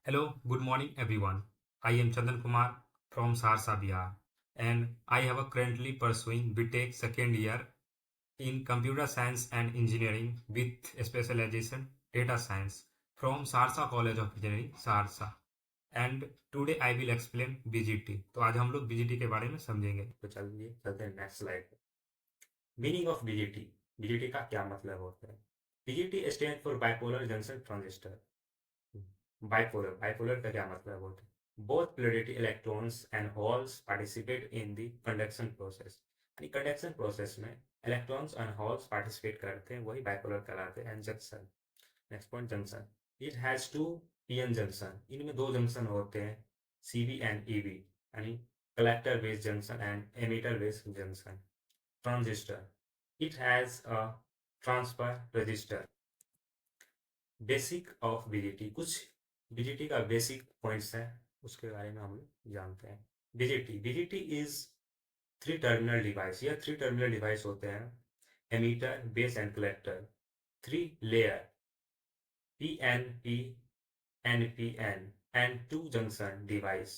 Hello, good morning everyone. I am Chandan Kumar from Saharsa, Bihar, and I have currently pursuing BTech second year in Computer Science and Engineering with specialization Data Science from Saharsa College of Engineering, Saharsa. And today I will explain BGT. तो आज हम लोग BGT के बारे में समझेंगे। तो चलिए चलते हैं नेक्स्ट स्लाइड पे। Meaning of BGT। BGT का क्या मतलब होता है? BGT stand for bipolar junction transistor. Bipolar का क्या मतलब होता है? Both polarity electrons and holes participate in the conduction process. Conduction process में इलेक्ट्रॉन्स एंड होल्स पार्टिसिपेट करते हैं, वही बाइपोलर कहलाते हैं। And junction, next point junction. It has two PN junction, इनमें दो जंक्शन होते हैं, सीवी एंड ईवी, यानी collector based junction and emitter based junction. Transistor, it has a transfer resistor. Basic of BGT, कुछ BGT का basic points है, उसके बारे में हम जानते हैं। BGT BGT is three terminal device, यह थ्री टर्मिनल डिवाइस होते हैं, emitter base and collector. Three layer, PNP NPN and two junction device,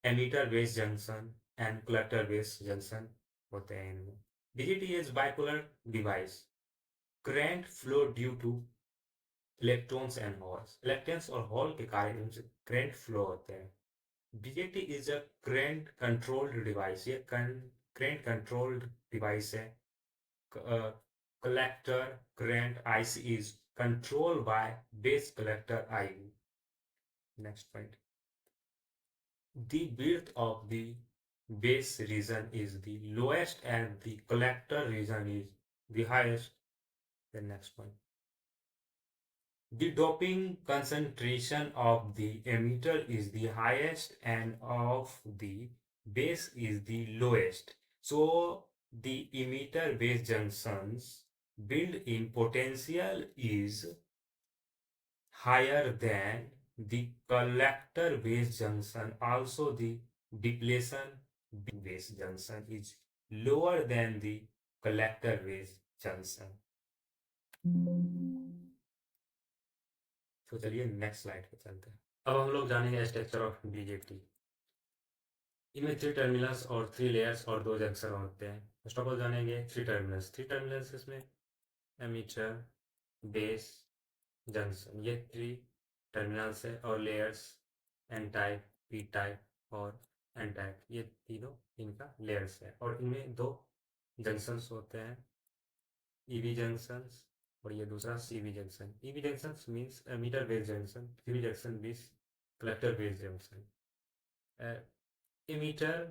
emitter base junction and collector base junction होते हैं इनमें। BGT is bipolar device, current flow due two electrons and holes, electrons और hole के कारण इनसे current flow होते हैं। BJT is a current controlled device, ये करंट कंट्रोल्ड डिवाइस है। Collector current IC is controlled by base collector IV. Next point, the width of the base region is the lowest and the collector region is the highest. The next point, the doping concentration of the emitter is the highest and of the base is the lowest. So the emitter base junctions built-in potential is higher than the collector base junction. Also the depletion base junction is lower than the collector base junction. तो चलिए next slide पे चलते हैं। अब हम लोग जानेंगे structure of BJT. इनमें थ्री टर्मिनल्स और थ्री लेयर्स और दो जंक्शन होते हैं। फर्स्ट ऑफ ऑल जानेंगे थ्री टर्मिनल्स। थ्री टर्मिनल्स इसमें एमीटर बेस जंक्शन, ये थ्री टर्मिनल्स है, और layers N type, P type और एन टाइप, ये तीनों इनका लेयर्स है। और इनमें दो जंक्शंस होते हैं, ईवी जंक्शंस और ये दूसरा CV junction. EV junction means meter based junction, CV junction means collector based junction. Emitter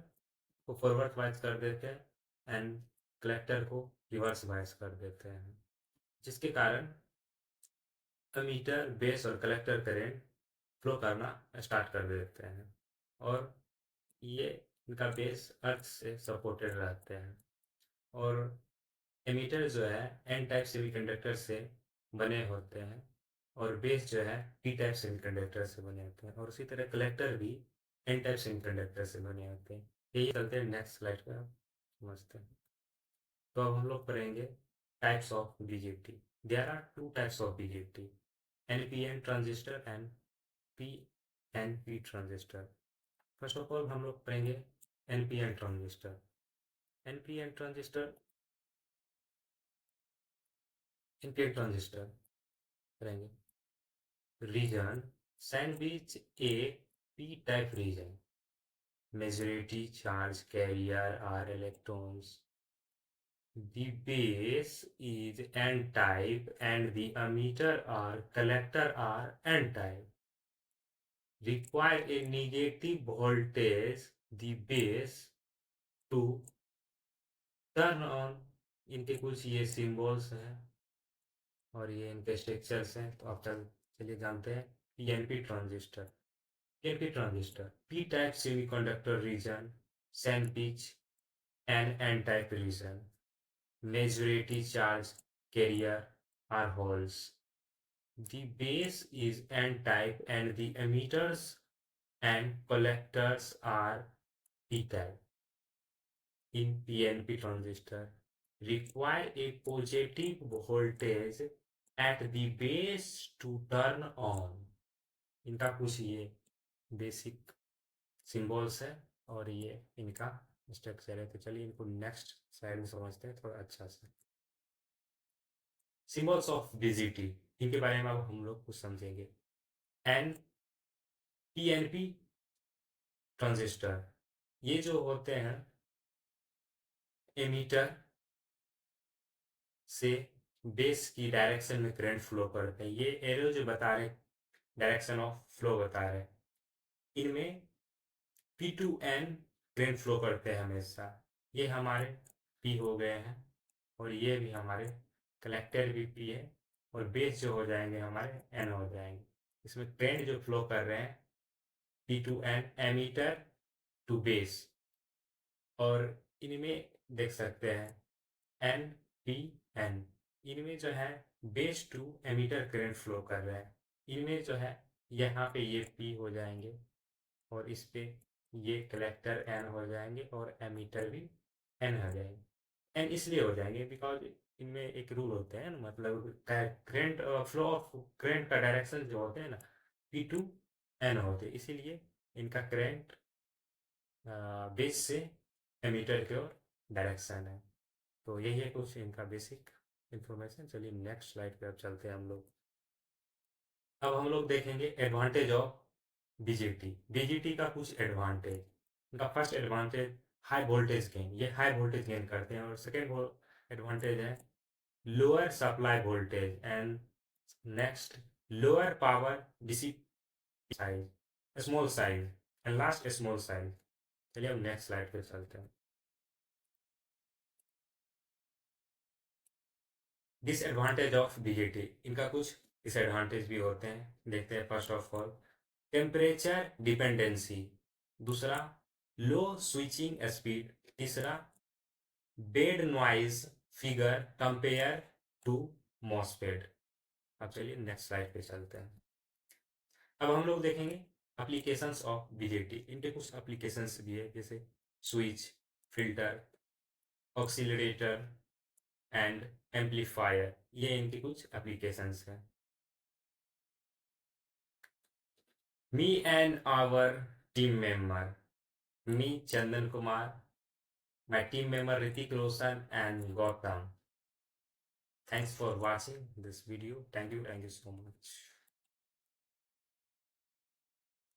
को फॉरवर्ड बायस कर देते हैं एंड कलेक्टर को रिवर्स बायस कर देते हैं, जिसके कारण एमीटर बेस और कलेक्टर करंट फ्लो करना स्टार्ट कर देते हैं, और ये इनका बेस अर्थ से सपोर्टेड रहते हैं। और एमीटर जो है एन टाइप सेमीकंडक्टर से बने होते हैं, और बेस जो है पी टाइप सेमीकंडक्टर से बने होते हैं, और उसी तरह कलेक्टर भी एन टाइप सेमीकंडक्टर से बने होते हैं। यही चलते हैं नेक्स्ट स्लाइड पे, आप समझते हैं। तो अब हम लोग करेंगे types of BJT. There are two types of BJT, NPN transistor and PNP transistor. First of all हम लोग करेंगे NPN transistor. NPN transistor, NPN transistor करेंगे region sandwich a P type region, majority charge carrier are electrons, the base is n type and the emitter or collector are n type, require a negative voltage the base to turn on। इनके कुछ ये symbols हैं और ये इनके structures हैं, तो आप चलिए जानते हैं। PNP transistor, PNP transistor P type semiconductor region, sandwich and n-type region, majority charge carrier are holes. The base is n-type and the emitters and collectors are p-type. In PNP transistor, require a positive voltage at the base to turn on, इनका कुछ ये basic symbols है और ये इनका structure है। तो चलिए इनको नेक्स्ट स्लाइड में समझते हैं थोड़ा अच्छा से। सिंबल्स ऑफ बीजीटी, इनके बारे में अब हम लोग कुछ समझेंगे। एन पीएनपी ट्रांजिस्टर, ये जो होते हैं एमीटर से बेस की डायरेक्शन में करंट फ्लो करते हैं। ये एरो जो बता रहे डायरेक्शन ऑफ फ्लो बता रहे, इनमें P2N करंट फ्लो करते हैं हमेशा। ये हमारे P हो गए हैं और ये भी हमारे कलेक्टर भी P है और बेस जो हो जाएंगे हमारे N हो जाएंगे। इसमें करंट जो फ्लो कर रहे हैं P2N एमीटर टू बेस, और इनमें देख सकते हैं NPN, इनमें जो है base to emitter current flow कर रहे हैं। इनमें जो है यहाँ पे ये P हो जाएंगे और इस पे ये कलेक्टर N हो जाएंगे और एमीटर भी N हो जाएंगे। N इसलिए हो जाएंगे बिकॉज इनमें एक रूल होते हैं ना, मतलब करंट फ्लो ऑफ करंट का डायरेक्शन जो होते हैं ना P2N होते हैं, इसीलिए इनका करंट बेस से एमीटर की ओर डायरेक्शन है। तो यही है कुछ इनका बेसिक इंफॉर्मेशन। चलिए नेक्स्ट स्लाइड पे अब चलते हैं हम लोग। अब हम लोग देखेंगे एडवांटेज ऑफ बीजेटी। बीजेटी का कुछ एडवांटेज, इनका first advantage high voltage gain, ये हाई वोल्टेज गेन करते हैं। और सेकेंड एडवांटेज है lower supply voltage and next lower power dissipation, small size and last small size. चलिए अब नेक्स्ट स्लाइड पे चलते हैं। डिसएडवांटेज ऑफ बीजेटी, इनका कुछ डिसएडवांटेज भी होते हैं, देखते हैं। First of all temperature dependency, दूसरा लो स्विचिंग स्पीड, तीसरा bad noise figure compare to MOSFET. अब चलिए नेक्स्ट स्लाइड पे चलते हैं। अब हम लोग देखेंगे एप्लीकेशंस ऑफ बीजेटी। इनके कुछ एप्लीकेशंस भी है, जैसे switch, filter, oscillator and amplifier, ये इनके कुछ एप्लीकेशंस हैं। Me and our team member, me Chandan Kumar, my team member Ritik Roshan and Gautam. Thanks for watching this video. Thank you so much.